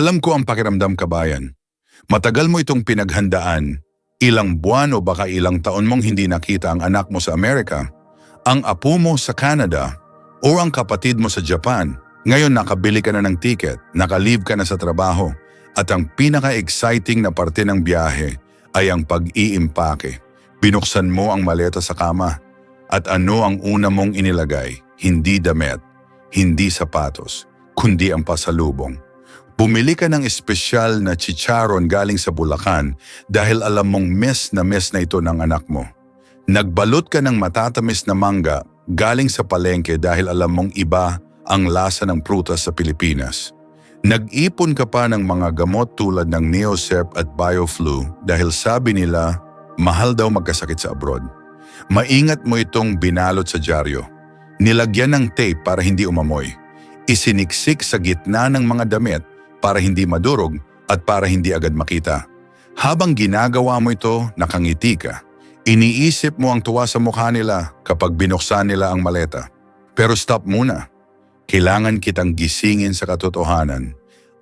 Alam ko ang pakiramdam, kabayan. Matagal mo itong pinaghandaan, ilang buwan o baka ilang taon mong hindi nakita ang anak mo sa Amerika, ang apo mo sa Canada, o ang kapatid mo sa Japan. Ngayon nakabili ka na ng ticket, naka-leave ka na sa trabaho, at ang pinaka-exciting na parte ng biyahe ay ang pag-iimpake. Binuksan mo ang maleta sa kama, at ano ang una mong inilagay? Hindi damit, hindi sapatos, kundi ang pasalubong. Bumili ka ng espesyal na chicharon galing sa Bulacan dahil alam mong miss na ito ng anak mo. Nagbalot ka ng matatamis na mangga galing sa palengke dahil alam mong iba ang lasa ng prutas sa Pilipinas. Nag-ipon ka pa ng mga gamot tulad ng Neosep at Bioflu dahil sabi nila mahal daw magkasakit sa abroad. Maingat mo itong binalot sa dyaryo. Nilagyan ng tape para hindi umamoy. Isiniksik sa gitna ng mga damit para hindi madurog at para hindi agad makita. Habang ginagawa mo ito, nakangiti ka. Iniisip mo ang tuwa sa mukha nila kapag binuksan nila ang maleta. Pero stop muna. Kailangan kitang gisingin sa katotohanan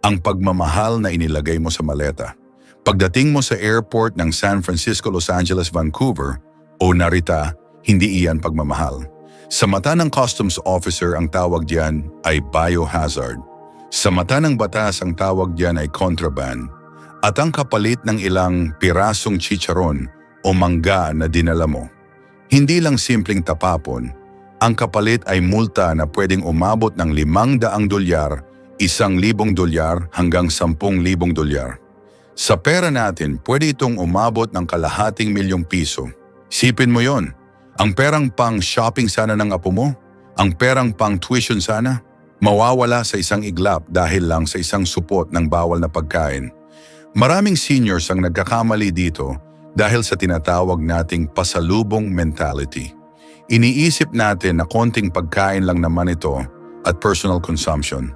ang pagmamahal na inilagay mo sa maleta. Pagdating mo sa airport ng San Francisco, Los Angeles, Vancouver o Narita, hindi iyan pagmamahal. Sa mata ng customs officer, ang tawag diyan ay biohazard. Sa mata ng batas, ang tawag diyan ay contraband. At ang kapalit ng ilang pirasong chicharon o mangga na dinala mo. Hindi lang simpleng tapapon, ang kapalit ay multa na pwedeng umabot ng $500, $1,000 hanggang $10,000. Sa pera natin, pwede itong umabot ng kalahating milyong piso. Sipin mo yon, ang perang pang shopping sana ng apo mo, ang perang pang tuition sana, mawawala sa isang iglap dahil lang sa isang supot ng bawal na pagkain. Maraming seniors ang nagkakamali dito dahil sa tinatawag nating pasalubong mentality. Iniisip natin na konting pagkain lang naman ito at personal consumption.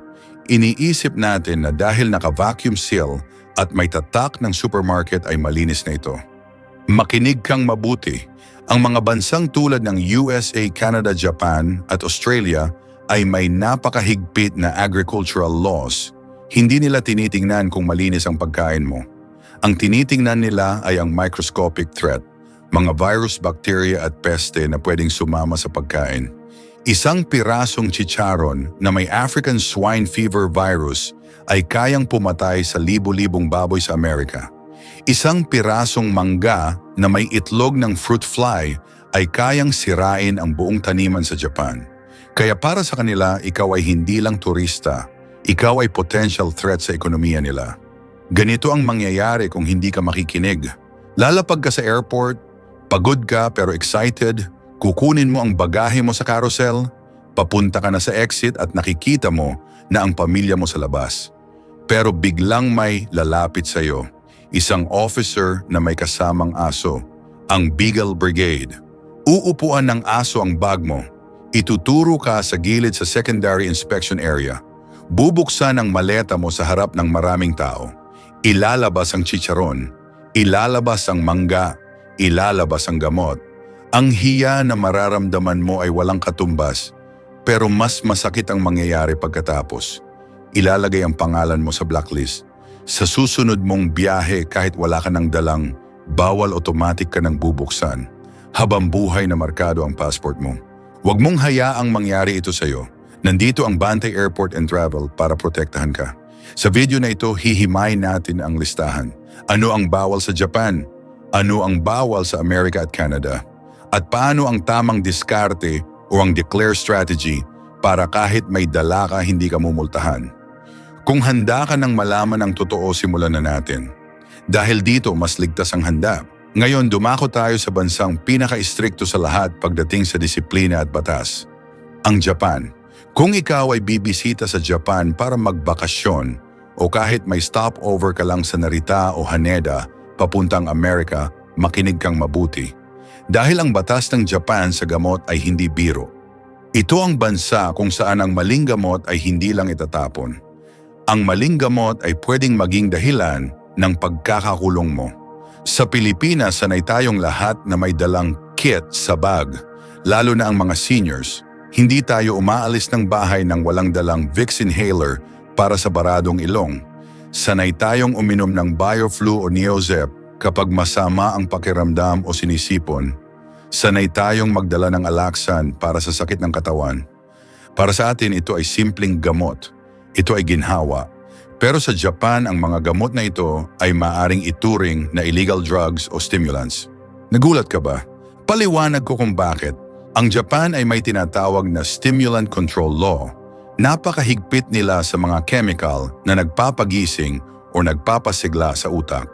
Iniisip natin na dahil naka-vacuum seal at may tatak ng supermarket ay malinis na ito. Makinig kang mabuti. Ang mga bansang tulad ng USA, Canada, Japan at Australia ay may napakahigpit na agricultural laws. Hindi nila tinitingnan kung malinis ang pagkain mo. Ang tinitingnan nila ay ang microscopic threat, mga virus, bacteria at peste na pwedeng sumama sa pagkain. Isang pirasong chicharon na may African swine fever virus ay kayang pumatay sa libo-libong baboy sa Amerika. Isang pirasong mangga na may itlog ng fruit fly ay kayang sirain ang buong taniman sa Japan. Kaya para sa kanila, ikaw ay hindi lang turista, ikaw ay potential threat sa ekonomiya nila. Ganito ang mangyayari kung hindi ka makikinig. Lalapag ka sa airport, pagod ka pero excited, kukunin mo ang bagahe mo sa carousel, papunta ka na sa exit at nakikita mo na ang pamilya mo sa labas. Pero biglang may lalapit sa iyo, isang officer na may kasamang aso, ang Beagle Brigade. Uupuan ng aso ang bag mo. Ituturo ka sa gilid sa secondary inspection area. Bubuksan ang maleta mo sa harap ng maraming tao. Ilalabas ang chicharon, ilalabas ang mangga, ilalabas ang gamot. Ang hiya na mararamdaman mo ay walang katumbas, pero mas masakit ang mangyayari pagkatapos. Ilalagay ang pangalan mo sa blacklist. Sa susunod mong biyahe kahit wala ka ng dalang, bawal automatic ka nang bubuksan. Habang buhay na markado ang passport mo. Huwag mong hayaang mangyari ito sa iyo. Nandito ang Bantay Airport and Travel para protektahan ka. Sa video na ito, hihimayin natin ang listahan. Ano ang bawal sa Japan? Ano ang bawal sa Amerika at Canada? At paano ang tamang diskarte o ang declare strategy para kahit may dala ka hindi ka mumultahan? Kung handa ka nang malaman ang totoo, simulan na natin. Dahil dito, mas ligtas ang handa. Ngayon, dumako tayo sa bansang pinaka-istrikto sa lahat pagdating sa disiplina at batas. Ang Japan. Kung ikaw ay bibisita sa Japan para magbakasyon o kahit may stopover ka lang sa Narita o Haneda papuntang Amerika, makinig kang mabuti. Dahil ang batas ng Japan sa gamot ay hindi biro. Ito ang bansa kung saan ang maling gamot ay hindi lang itatapon. Ang maling gamot ay pwedeng maging dahilan ng pagkakakulong mo. Sa Pilipinas, sanay tayong lahat na may dalang kit sa bag, lalo na ang mga seniors. Hindi tayo umaalis ng bahay nang walang dalang Vicks inhaler para sa baradong ilong. Sanay tayong uminom ng Bioflu o Neozep kapag masama ang pakiramdam o sinisipon. Sanay tayong magdala ng Alaxan para sa sakit ng katawan. Para sa atin, ito ay simpleng gamot. Ito ay ginhawa. Pero sa Japan, ang mga gamot na ito ay maaring ituring na illegal drugs o stimulants. Nagulat ka ba? Paliwanag ko kung bakit. Ang Japan ay may tinatawag na Stimulant Control Law. Napakahigpit nila sa mga chemical na nagpapagising o nagpapasigla sa utak.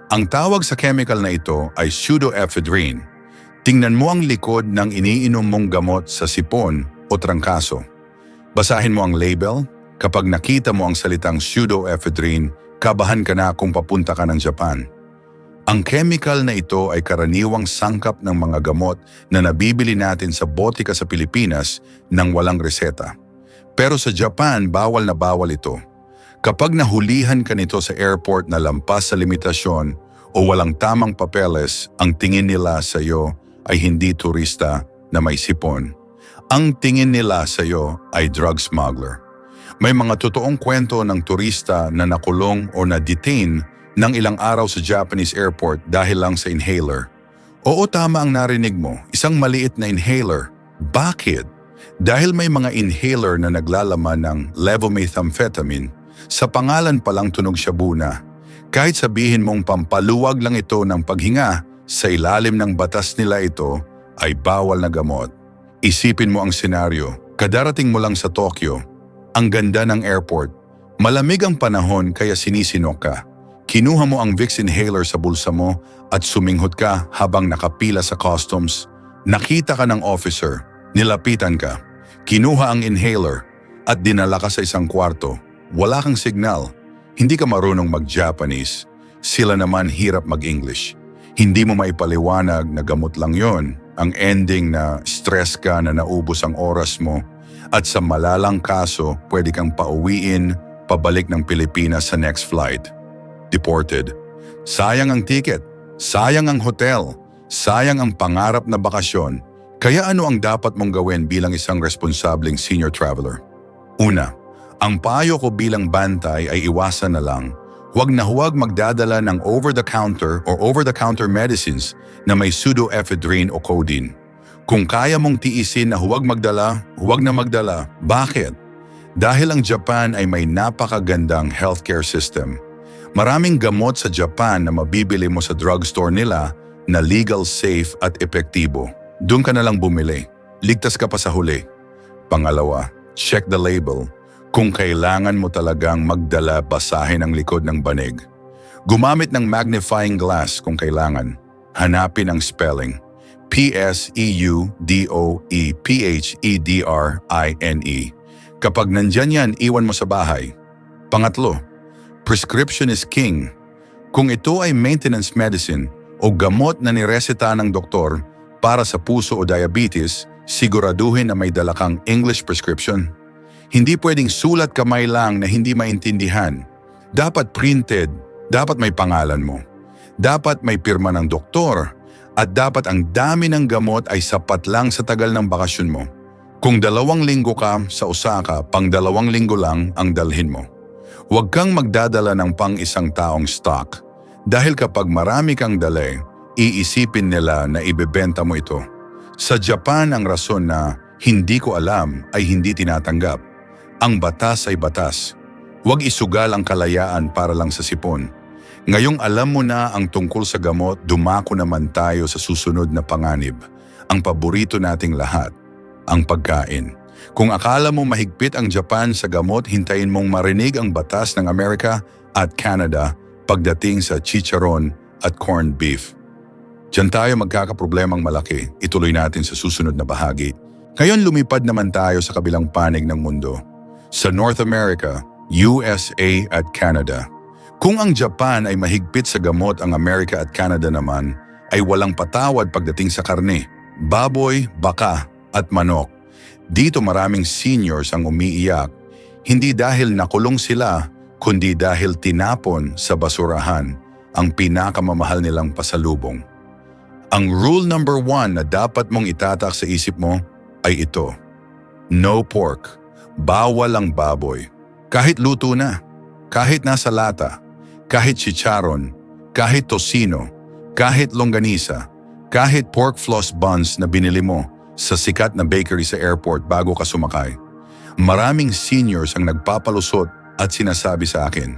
Ang tawag sa chemical na ito ay pseudoephedrine. Tingnan mo ang likod ng iniinom mong gamot sa sipon o trangkaso. Basahin mo ang label. Kapag nakita mo ang salitang pseudoephedrine, kabahan ka na kung papunta ka ng Japan. Ang chemical na ito ay karaniwang sangkap ng mga gamot na nabibili natin sa botika sa Pilipinas nang walang reseta. Pero sa Japan, bawal na bawal ito. Kapag nahulihan ka nito sa airport na lampas sa limitasyon o walang tamang papeles, ang tingin nila sa iyo ay hindi turista na may sipon. Ang tingin nila sa iyo ay drug smuggler. May mga totoong kwento ng turista na nakulong o na-detain ng ilang araw sa Japanese airport dahil lang sa inhaler. Oo, tama ang narinig mo, isang maliit na inhaler. Bakit? Dahil may mga inhaler na naglalaman ng levomethamphetamine, sa pangalan palang tunog shabu na. Kahit sabihin mong pampaluwag lang ito ng paghinga, sa ilalim ng batas nila ito ay bawal na gamot. Isipin mo ang senaryo, kadarating mo lang sa Tokyo, ang ganda ng airport, malamig ang panahon kaya sinisinok ka. Kinuha mo ang Vicks inhaler sa bulsa mo at suminghot ka habang nakapila sa customs. Nakita ka ng officer, nilapitan ka, kinuha ang inhaler at dinala ka sa isang kwarto. Wala kang signal, hindi ka marunong mag-Japanese, sila naman hirap mag-English. Hindi mo maipaliwanag na gamot lang yon. Ang ending na stress ka na naubos ang oras mo at sa malalang kaso pwede kang pauwiin pabalik ng Pilipinas sa next flight. Deported. Sayang ang ticket, sayang ang hotel, sayang ang pangarap na bakasyon. Kaya ano ang dapat mong gawin bilang isang responsableng senior traveler? Una, ang payo ko bilang bantay ay iwasan na lang. Huwag na huwag magdadala ng over-the-counter or over-the-counter medicines na may pseudoephedrine o codeine. Kung kaya mong tiisin na huwag magdala, huwag na magdala. Bakit? Dahil ang Japan ay may napakagandang healthcare system. Maraming gamot sa Japan na mabibili mo sa drugstore nila na legal, safe at epektibo. Doon ka na lang bumili. Ligtas ka pa sa huli. Pangalawa, check the label. Kung kailangan mo talagang magdala, basahin ang likod ng banig. Gumamit ng magnifying glass kung kailangan. Hanapin ang spelling. Pseudoephedrine. Kapag nandyan yan, iwan mo sa bahay. Pangatlo, prescription is king. Kung ito ay maintenance medicine o gamot na nireseta ng doktor para sa puso o diabetes, siguraduhin na may dala kang English prescription. Hindi pwedeng sulat kamay lang na hindi maintindihan. Dapat printed, dapat may pangalan mo. Dapat may pirma ng doktor at dapat ang dami ng gamot ay sapat lang sa tagal ng bakasyon mo. Kung 2 linggo ka sa Osaka, pang 2 linggo lang ang dalhin mo. Huwag kang magdadala ng pang isang taong stock dahil kapag marami kang dala, iisipin nila na ibebenta mo ito. Sa Japan, ang rason na hindi ko alam ay hindi tinatanggap. Ang batas ay batas. Huwag isugal ang kalayaan para lang sa sipon. Ngayong alam mo na ang tungkol sa gamot, dumako naman tayo sa susunod na panganib. Ang paborito nating lahat, ang pagkain. Kung akala mo mahigpit ang Japan sa gamot, hintayin mong marinig ang batas ng Amerika at Canada pagdating sa chicharon at corned beef. Diyan tayo magkakaproblemang malaki. Ituloy natin sa susunod na bahagi. Ngayon lumipad naman tayo sa kabilang panig ng mundo. Sa North America, USA at Canada. Kung ang Japan ay mahigpit sa gamot, ang Amerika at Canada naman ay walang patawad pagdating sa karne, baboy, baka at manok. Dito maraming seniors ang umiiyak, hindi dahil nakulong sila, kundi dahil tinapon sa basurahan ang pinakamamahal nilang pasalubong. Ang rule number 1 na dapat mong itatak sa isip mo ay ito. No pork. Bawal ang baboy. Kahit luto na. Kahit nasa lata, kahit chicharon, kahit tocino, kahit longganisa, kahit pork floss buns na binili mo sa sikat na bakery sa airport bago ka sumakay. Maraming seniors ang nagpapalusot at sinasabi sa akin,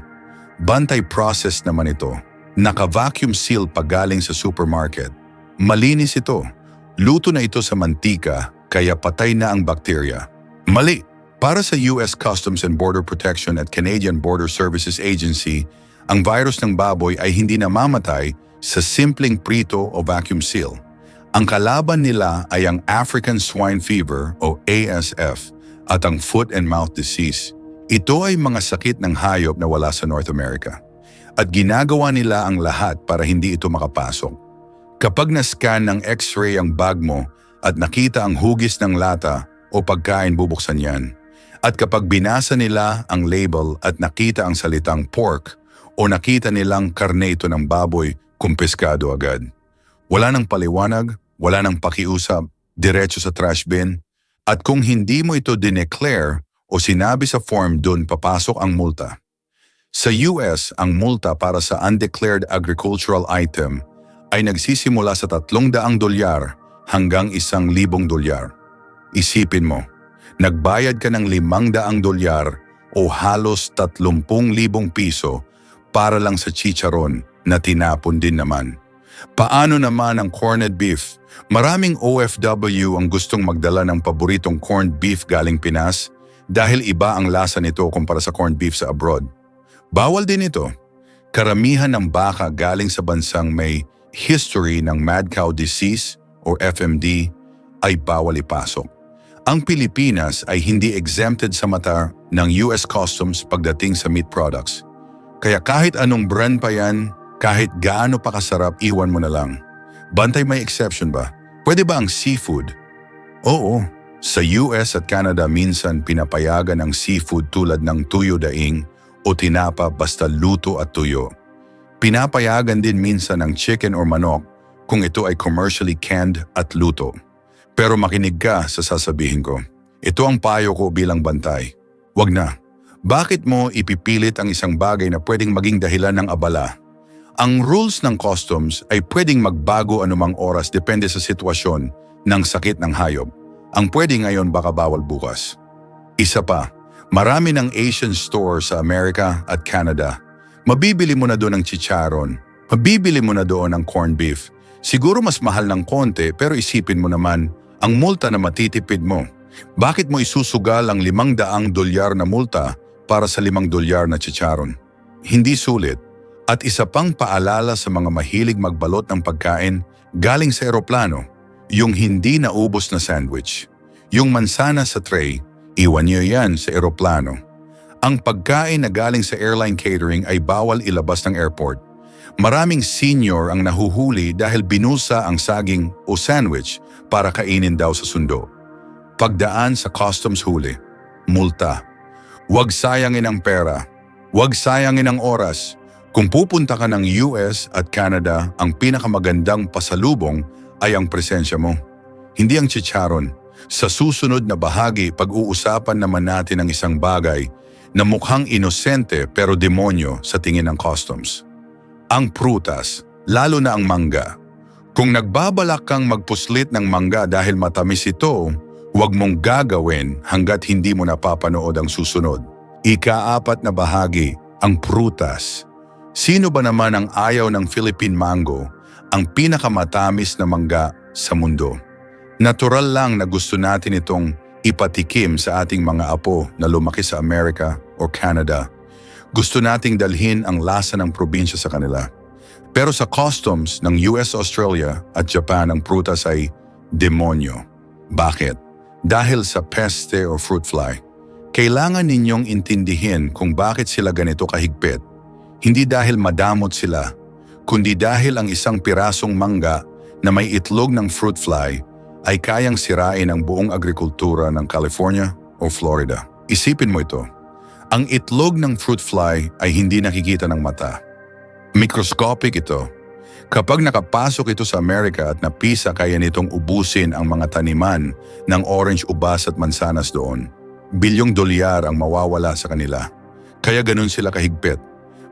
bantay process naman ito. Naka-vacuum seal pa galing sa supermarket. Malinis ito. Luto na ito sa mantika kaya patay na ang bakterya. Mali! Para sa US Customs and Border Protection at Canadian Border Services Agency, ang virus ng baboy ay hindi namamatay sa simpleng prito o vacuum seal. Ang kalaban nila ay ang African Swine Fever o ASF at ang Foot and Mouth Disease. Ito ay mga sakit ng hayop na wala sa North America. At ginagawa nila ang lahat para hindi ito makapasok. Kapag na-scan ng X-ray ang bag mo at nakita ang hugis ng lata o pagkain, bubuksan yan. At kapag binasa nila ang label at nakita ang salitang pork o nakita nilang karne ito ng baboy, kumpiskado agad. Wala nang paliwanag, wala nang pakiusap, diretso sa trash bin. At kung hindi mo ito dineclare o sinabi sa form, dun papasok ang multa. Sa US, ang multa para sa undeclared agricultural item ay nagsisimula sa $300 hanggang $1,000. Isipin mo, nagbayad ka ng $500 o halos 30,000 piso para lang sa chicharon na tinapon din naman. Paano naman ang corned beef? Maraming OFW ang gustong magdala ng paboritong corned beef galing Pinas dahil iba ang lasa nito kumpara sa corned beef sa abroad. Bawal din ito. Karamihan ng baka galing sa bansang may history ng mad cow disease o FMD ay bawal ipasok. Ang Pilipinas ay hindi exempted sa mata ng US Customs pagdating sa meat products. Kaya kahit anong brand pa yan, kahit gaano pa kasarap, iwan mo na lang. Bantay, may exception ba? Pwede ba ang seafood? Oo, sa US at Canada minsan pinapayagan ang seafood tulad ng tuyo daing o tinapa basta luto at tuyo. Pinapayagan din minsan ang chicken or manok kung ito ay commercially canned at luto. Pero makinig ka sa sasabihin ko. Ito ang payo ko bilang bantay. Wag na. Bakit mo ipipilit ang isang bagay na pwedeng maging dahilan ng abala? Ang rules ng customs ay pwedeng magbago anumang oras depende sa sitwasyon ng sakit ng hayop. Ang pwede ngayon baka bawal bukas. Isa pa, marami ng Asian store sa Amerika at Canada. Mabibili mo na doon ang chicharon. Mabibili mo na doon ang corned beef. Siguro mas mahal ng konti pero isipin mo naman ang multa na matitipid mo. Bakit mo isusugal ang $500 na multa para sa $5 na chicharon? Hindi sulit. At isa pang paalala sa mga mahilig magbalot ng pagkain galing sa eroplano, yung hindi naubos na sandwich. Yung mansana sa tray, iwan niyo yan sa eroplano. Ang pagkain na galing sa airline catering ay bawal ilabas ng airport. Maraming senior ang nahuhuli dahil binusa ang saging o sandwich para kainin daw sa sundo. Pagdaan sa customs huli, multa. Huwag sayangin ang pera. Huwag sayangin ang oras. Kung pupunta ka ng US at Canada, ang pinakamagandang pasalubong ay ang presensya mo. Hindi ang chicharon. Sa susunod na bahagi, pag-uusapan naman natin ang isang bagay na mukhang inosente pero demonyo sa tingin ng customs. Ang prutas, lalo na ang mangga. Kung nagbabalak kang magpuslit ng mangga dahil matamis ito, huwag mong gagawin hanggat hindi mo napapanood ang susunod. Ika-4 na bahagi, ang prutas. Sino ba naman ang ayaw ng Philippine mango, ang pinakamatamis na mangga sa mundo? Natural lang na gusto natin itong ipatikim sa ating mga apo na lumaki sa Amerika o Canada. Gusto nating dalhin ang lasa ng probinsya sa kanila. Pero sa customs ng US, Australia at Japan, ang prutas ay demonyo. Bakit? Dahil sa peste o fruit fly. Kailangan ninyong intindihin kung bakit sila ganito kahigpit. Hindi dahil madamot sila, kundi dahil ang isang pirasong mangga na may itlog ng fruit fly ay kayang sirain ang buong agrikultura ng California o Florida. Isipin mo ito. Ang itlog ng fruit fly ay hindi nakikita ng mata. Microscopic ito. Kapag nakapasok ito sa Amerika at napisa, kaya nitong ubusin ang mga taniman ng orange, ubas at mansanas doon. $1 billion ang mawawala sa kanila. Kaya ganun sila kahigpit.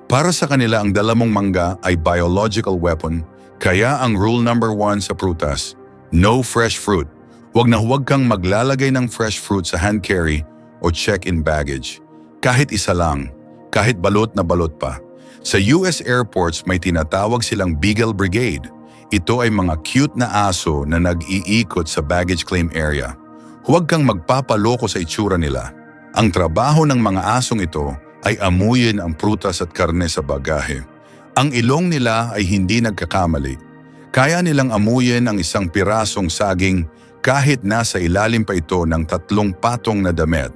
Para sa kanila ang dala mong mangga ay biological weapon, kaya ang rule number 1 sa prutas, no fresh fruit. Huwag na huwag kang maglalagay ng fresh fruit sa hand carry o check-in baggage. Kahit isa lang, kahit balot na balot pa. Sa US airports may tinatawag silang Beagle Brigade. Ito ay mga cute na aso na nag-iikot sa baggage claim area. Huwag kang magpapaloko sa itsura nila. Ang trabaho ng mga asong ito ay amuyin ang prutas at karne sa bagahe. Ang ilong nila ay hindi nagkakamali. Kaya nilang amuyin ang isang pirasong saging kahit nasa ilalim pa ito ng 3 patong na damit.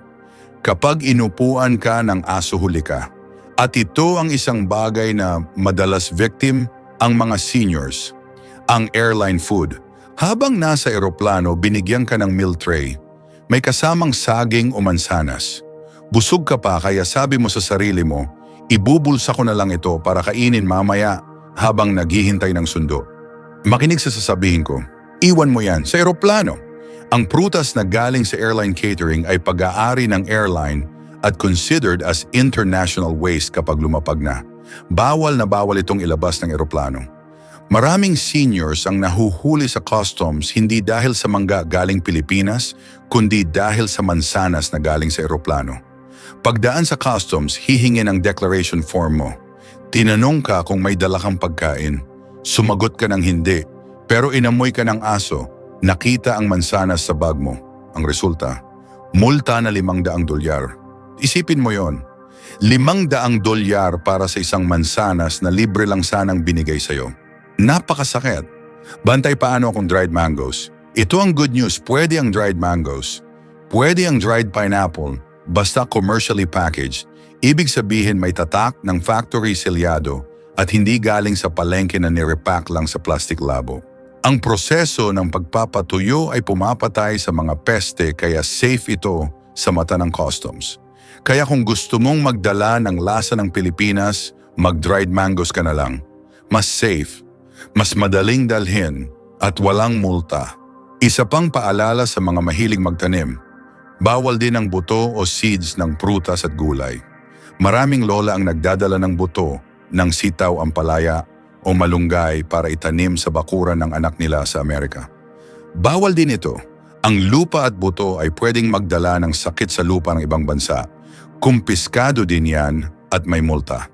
Kapag inupuan ka ng aso huli ka. At ito ang isang bagay na madalas victim ang mga seniors. Ang airline food. Habang nasa eroplano, binigyan ka ng meal tray. May kasamang saging o mansanas. Busog ka pa kaya sabi mo sa sarili mo, ibubulsa ko na lang ito para kainin mamaya habang naghihintay ng sundo. Makinig sa sasabihin ko, iwan mo yan sa eroplano. Ang prutas na galing sa airline catering ay pag-aari ng airline at considered as international waste kapag lumapag na. Bawal na bawal itong ilabas ng eroplano. Maraming seniors ang nahuhuli sa customs hindi dahil sa mangga galing Pilipinas, kundi dahil sa mansanas na galing sa eroplano. Pagdaan sa customs, hihingin ang declaration form mo. Tinanong ka kung may dala kang pagkain. Sumagot ka ng hindi, pero inamoy ka ng aso, nakita ang mansanas sa bag mo. Ang resulta, multa na $500. Isipin mo yon. $500 para sa isang mansanas na libre lang sanang binigay sa'yo. Napakasakit. Bantay paano kung dried mangoes. Ito ang good news, pwede ang dried mangoes. Pwede ang dried pineapple, basta commercially packaged. Ibig sabihin may tatak ng factory selyado at hindi galing sa palengke na nirepack lang sa plastic labo. Ang proseso ng pagpapatuyo ay pumapatay sa mga peste kaya safe ito sa mata ng customs. Kaya kung gusto mong magdala ng lasa ng Pilipinas, mag-dried mangoes ka na lang. Mas safe. Mas madaling dalhin at walang multa. Isa pang paalala sa mga mahilig magtanim, bawal din ang buto o seeds ng prutas at gulay. Maraming lola ang nagdadala ng buto ng sitaw ampalaya o malunggay para itanim sa bakuran ng anak nila sa Amerika. Bawal din ito. Ang lupa at buto ay pwedeng magdala ng sakit sa lupa ng ibang bansa. Kumpiskado din yan at may multa.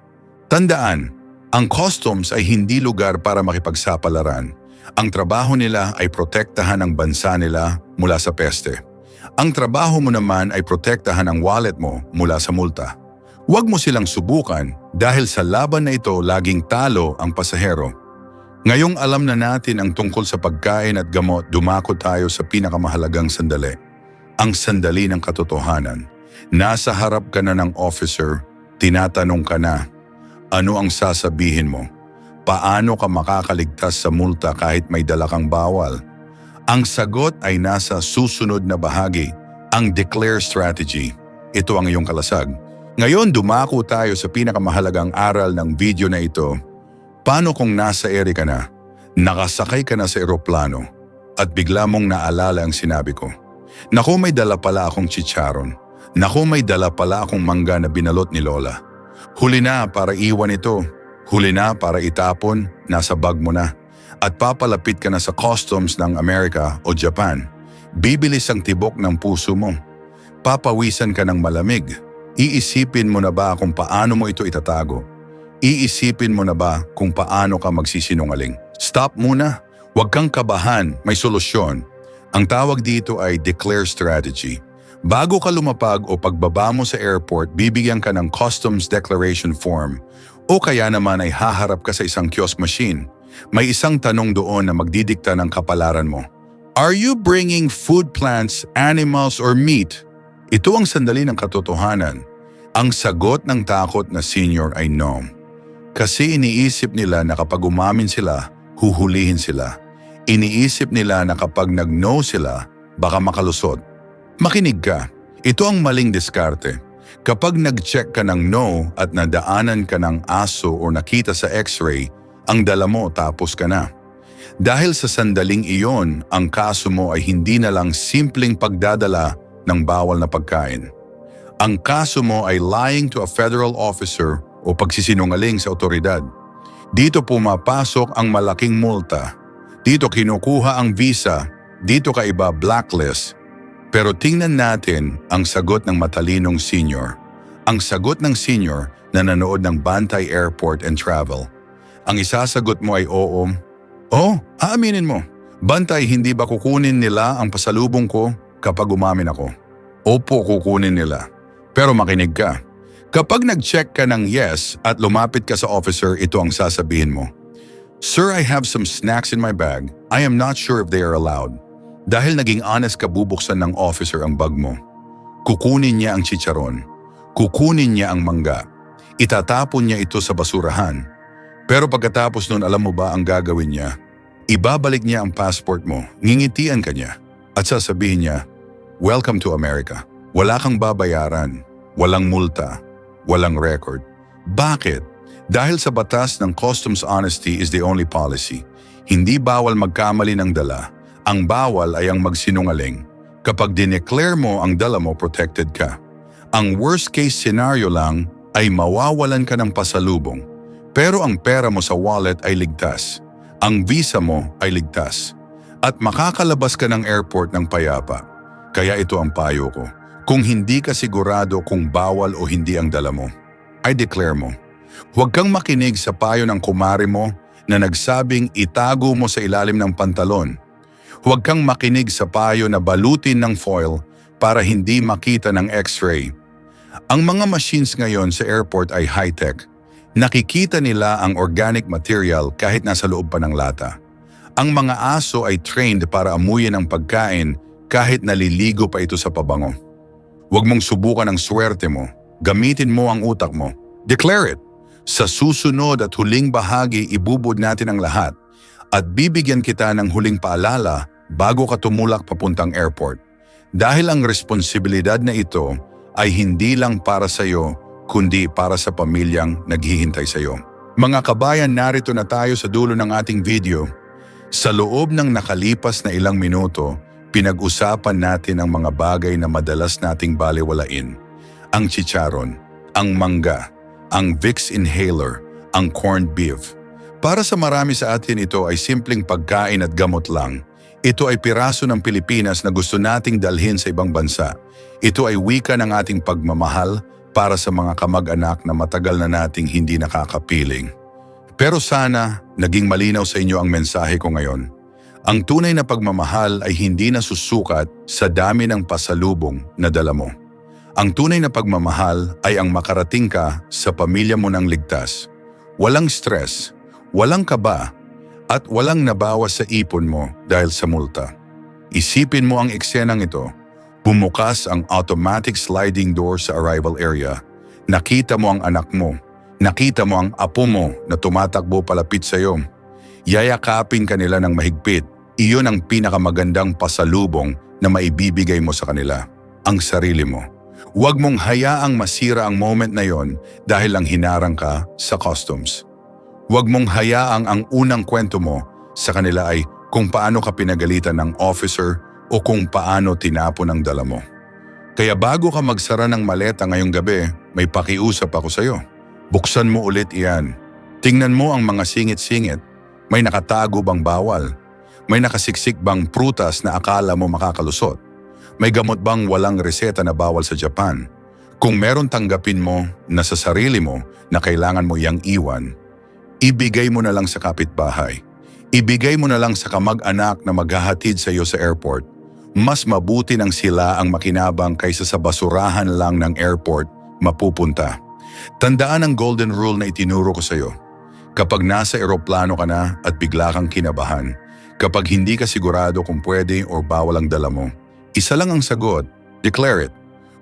Tandaan, ang customs ay hindi lugar para makipagsapalaran. Ang trabaho nila ay protektahan ang bansa nila mula sa peste. Ang trabaho mo naman ay protektahan ang wallet mo mula sa multa. Huwag mo silang subukan dahil sa laban na ito laging talo ang pasahero. Ngayong alam na natin ang tungkol sa pagkain at gamot, dumako tayo sa pinakamahalagang sandali. Ang sandali ng katotohanan. Nasa harap ka na ng officer, tinatanong ka na, ano ang sasabihin mo? Paano ka makakaligtas sa multa kahit may dala kang bawal? Ang sagot ay nasa susunod na bahagi, ang declare strategy. Ito ang iyong kalasag. Ngayon dumako tayo sa pinakamahalagang aral ng video na ito. Paano kung nasa ere ka na, nakasakay ka na sa eroplano, at bigla mong naalala ang sinabi ko? Naku, may dala pala akong chicharon. Naku, may dala pala akong mangga na binalot ni Lola. Huli na para iwan ito. Huli na para itapon, nasa bag mo na. At papalapit ka na sa customs ng Amerika o Japan. Bibilis ang tibok ng puso mo. Papawisan ka ng malamig. Iisipin mo na ba kung paano mo ito itatago? Iisipin mo na ba kung paano ka magsisinungaling? Stop muna. Huwag kang kabahan, may solusyon. Ang tawag dito ay declare strategy. Bago ka lumapag o pagbaba mo sa airport, bibigyan ka ng customs declaration form o kaya naman ay haharap ka sa isang kiosk machine. May isang tanong doon na magdidikta ng kapalaran mo. Are you bringing food plants, animals, or meat? Ito ang sandali ng katotohanan. Ang sagot ng takot na senior ay no. Kasi iniisip nila na kapag umamin sila, huhulihin sila. Iniisip nila na kapag nag-no sila, baka makalusot. Makinig ka. Ito ang maling diskarte. Kapag nag-check ka ng no at nadaanan ka ng aso o nakita sa x-ray, ang dala mo tapos ka na. Dahil sa sandaling iyon, ang kaso mo ay hindi na lang simpleng pagdadala ng bawal na pagkain. Ang kaso mo ay lying to a federal officer o pagsisinungaling sa otoridad. Dito pumapasok ang malaking multa. Dito kinukuha ang visa. Dito ka iba blacklist. Pero tingnan natin ang sagot ng matalinong senior. Ang sagot ng senior na nanood ng Bantay Airport and Travel. Ang isasagot mo ay oo. Oh, aaminin mo. Bantay, hindi ba kukunin nila ang pasalubong ko kapag umamin ako? Opo, kukunin nila. Pero makinig ka. Kapag nag-check ka ng yes at lumapit ka sa officer, ito ang sasabihin mo. Sir, I have some snacks in my bag. I am not sure if they are allowed. Dahil naging honest ka, bubuksan ng officer ang bag mo. Kukunin niya ang chicharon. Kukunin niya ang mangga. Itatapon niya ito sa basurahan. Pero pagkatapos nun, alam mo ba ang gagawin niya? Ibabalik niya ang passport mo, ngingitian ka niya, at sasabihin niya, Welcome to America. Wala kang babayaran, walang multa, walang record. Bakit? Dahil sa batas ng customs honesty is the only policy. Hindi bawal magkamali ng dala. Ang bawal ay ang magsinungaling. Kapag dineclare mo ang dala mo, protected ka. Ang worst case scenario lang ay mawawalan ka ng pasalubong. Pero ang pera mo sa wallet ay ligtas. Ang visa mo ay ligtas. At makakalabas ka ng airport ng payapa. Kaya ito ang payo ko. Kung hindi ka sigurado kung bawal o hindi ang dala mo, I declare mo. Huwag kang makinig sa payo ng kumari mo na nagsabing itago mo sa ilalim ng pantalon. Huwag kang makinig sa payo na balutin ng foil para hindi makita ng x-ray. Ang mga machines ngayon sa airport ay high-tech. Nakikita nila ang organic material kahit nasa loob pa ng lata. Ang mga aso ay trained para amuyin ang pagkain kahit naliligo pa ito sa pabango. Huwag mong subukan ang swerte mo. Gamitin mo ang utak mo. Declare it. Sa susunod at huling bahagi, ibubud natin ang lahat at bibigyan kita ng huling paalala bago ka tumulak papuntang airport. Dahil ang responsibilidad na ito ay hindi lang para sa iyo, kundi para sa pamilyang naghihintay sa iyo. Mga kabayan, narito na tayo sa dulo ng ating video. Sa loob ng nakalipas na ilang minuto, pinag-usapan natin ang mga bagay na madalas nating balewalain. Ang chicharon, ang mangga, ang Vicks inhaler, ang corned beef. Para sa marami sa atin ito ay simpleng pagkain at gamot lang. Ito ay piraso ng Pilipinas na gusto nating dalhin sa ibang bansa. Ito ay wika ng ating pagmamahal para sa mga kamag-anak na matagal na nating hindi nakakapiling. Pero sana naging malinaw sa inyo ang mensahe ko ngayon. Ang tunay na pagmamahal ay hindi nasusukat sa dami ng pasalubong na dala mo. Ang tunay na pagmamahal ay ang makarating ka sa pamilya mo ng ligtas. Walang stress, walang kaba, at walang nabawas sa ipon mo dahil sa multa. Isipin mo ang eksenang ito. Bumukas ang automatic sliding door sa arrival area. Nakita mo ang anak mo. Nakita mo ang apo mo na tumatakbo palapit sa iyo. Yayakapin ka nila ng mahigpit. Iyon ang pinakamagandang pasalubong na maibibigay mo sa kanila. Ang sarili mo. Huwag mong hayaang masira ang moment na yon dahil lang hinarang ka sa customs. Huwag mong hayaang ang unang kwento mo sa kanila ay kung paano ka pinagalitan ng officer o kung paano tinapon ang dala mo. Kaya bago ka magsara ng maleta ngayong gabi, may pakiusap ako sa iyo. Buksan mo ulit iyan. Tingnan mo ang mga singit-singit. May nakatago bang bawal? May nakasiksik bang prutas na akala mo makakalusot? May gamot bang walang reseta na bawal sa Japan? Kung meron, tanggapin mo na sa sarili mo na kailangan mo iyang iwan, ibigay mo na lang sa kapitbahay. Ibigay mo na lang sa kamag-anak na maghahatid sa iyo sa airport. Mas mabuti nang sila ang makinabang kaysa sa basurahan lang ng airport mapupunta. Tandaan ang golden rule na itinuro ko sa iyo. Kapag nasa eroplano ka na at bigla kang kinabahan, kapag hindi ka sigurado kung pwede o bawal ang dala mo, isa lang ang sagot, declare it.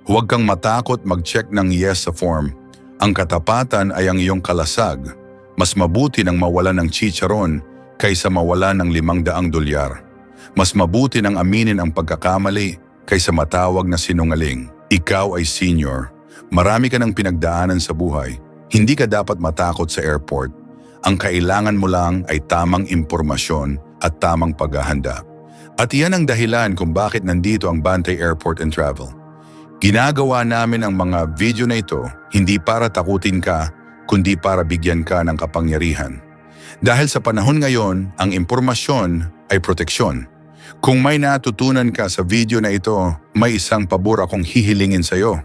Huwag kang matakot mag-check ng yes sa form. Ang katapatan ay ang iyong kalasag. Mas mabuti nang mawalan ng chicharon kaysa mawalan ng $500. Mas mabuti nang aminin ang pagkakamali kaysa matawag na sinungaling. Ikaw ay senior. Marami ka ng pinagdaanan sa buhay. Hindi ka dapat matakot sa airport. Ang kailangan mo lang ay tamang impormasyon at tamang paghahanda. At iyan ang dahilan kung bakit nandito ang Bantay Airport and Travel. Ginagawa namin ang mga video na ito hindi para takutin ka, kundi para bigyan ka ng kapangyarihan. Dahil sa panahon ngayon, ang impormasyon ay proteksyon. Kung may natutunan ka sa video na ito, may isang pabor akong hihilingin sa iyo.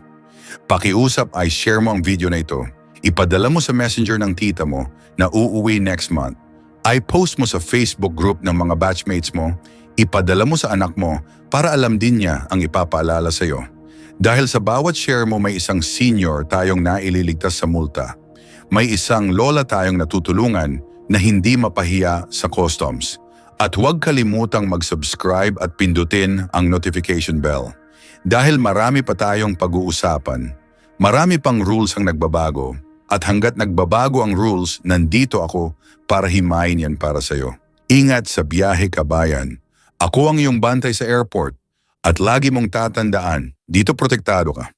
Pakiusap ay share mo ang video na ito. Ipadala mo sa messenger ng tita mo na uuwi next month. Ay post mo sa Facebook group ng mga batchmates mo. Ipadala mo sa anak mo para alam din niya ang ipapaalala sa iyo. Dahil sa bawat share mo may isang senior tayong naililigtas sa multa. May isang lola tayong natutulungan na hindi mapahiya sa customs. At huwag kalimutang mag-subscribe at pindutin ang notification bell. Dahil marami pa tayong pag-uusapan, marami pang rules ang nagbabago, at hanggat nagbabago ang rules, nandito ako para himayin yan para sa'yo. Ingat sa biyahe, kabayan. Ako ang iyong bantay sa airport, at lagi mong tatandaan, dito protektado ka.